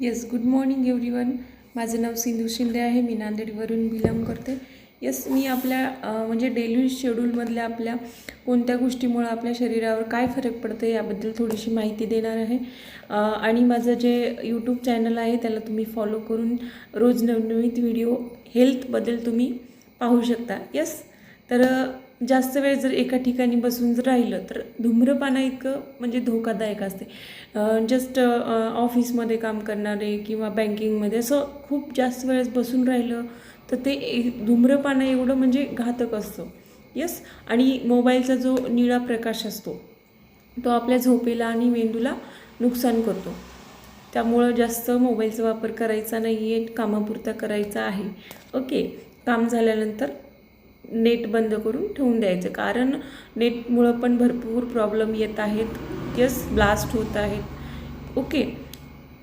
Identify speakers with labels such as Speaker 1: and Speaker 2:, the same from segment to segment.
Speaker 1: Yes, good morning everyone. माझं नाव सिंधू शिंदे आहे. मी नांदेडवरून belong करते. येस, मी आपल्या म्हणजे डेली शेड्यूलमधल्या आपल्या कोणत्या गोष्टीमुळं आपल्या शरीरावर काय फरक पडतो याबद्दल थोडीशी माहिती देणार आहे. आणि माझं जे यूट्यूब चॅनल आहे त्याला तुम्ही फॉलो करून रोज नवनवीन व्हिडिओ हेल्थबद्दल तुम्ही पाहू शकता. येस, तर जास्त वेळ जर एका ठिकाणी बसून जर राहिलं तर धूम्रपाना इतकं म्हणजे धोकादायक असते. जस्ट ऑफिसमध्ये काम करणारे किंवा बँकिंगमध्ये असं खूप जास्त वेळेस बसून राहिलं तर ते धूम्रपान एवढं म्हणजे घातक असतं. येस, आणि मोबाईलचा जो निळा प्रकाश असतो तो आपल्या झोपेला आणि मेंदूला नुकसान करतो. त्यामुळं जास्त मोबाईलचा वापर करायचा नाही आहे, कामापुरता करायचा आहे. ओके, काम झाल्यानंतर नेट बंद करून ठेवून द्यायचं, कारण नेटमुळं पण भरपूर प्रॉब्लेम येत आहेत. येस, ब्लास्ट होत आहेत. ओके.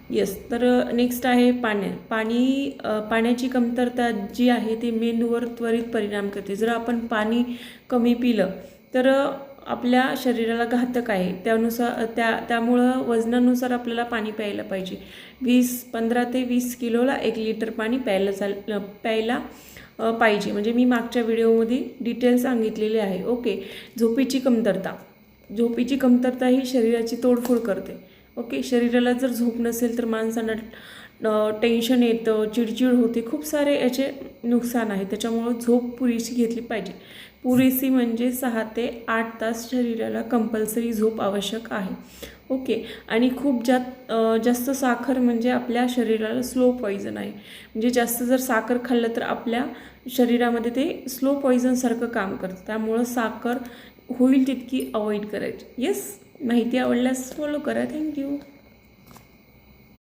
Speaker 1: येस, तर नेक्स्ट आहे पाण्याची कमतरता जी आहे ती मेंदूवर त्वरित परिणाम करते. जर आपण पाणी कमी पिलं तर आपल्या शरीराला घातक आहे. त्यामुळं वजनानुसार आपल्याला पाणी प्यायला पाहिजे. 15 ते 20 किलोला 1 लिटर पाणी प्यायला पाहिजे. म्हणजे मी मागच्या व्हिडिओमध्ये डिटेल सांगितलेले आहे. ओके. झोपेची कमतरता ही शरीराची तोडफोड करते. ओके, शरीराला जर झोप नसेल तर माणसांना टेन्शन येतं, चिडचिड होते, खूप सारे याचे नुकसान आहे. त्याच्यामुळं झोप पुरेशी घेतली पाहिजे. पुरेशी म्हणजे 6 ते 8 तास शरीराला कंपल्सरी झोप आवश्यक आहे. ओके, आणि खूप जास्त साखर म्हणजे आपल्या शरीराला स्लो पॉइझन आहे. म्हणजे जास्त जर साखर खाल्लं तर आपल्या शरीरामध्ये ते स्लो पॉइझनसारखं काम करतं. त्यामुळं साखर होईल तितकी अवॉइड करायची. येस, माहिती आवडल्यास फॉलो करा. थँक्यू.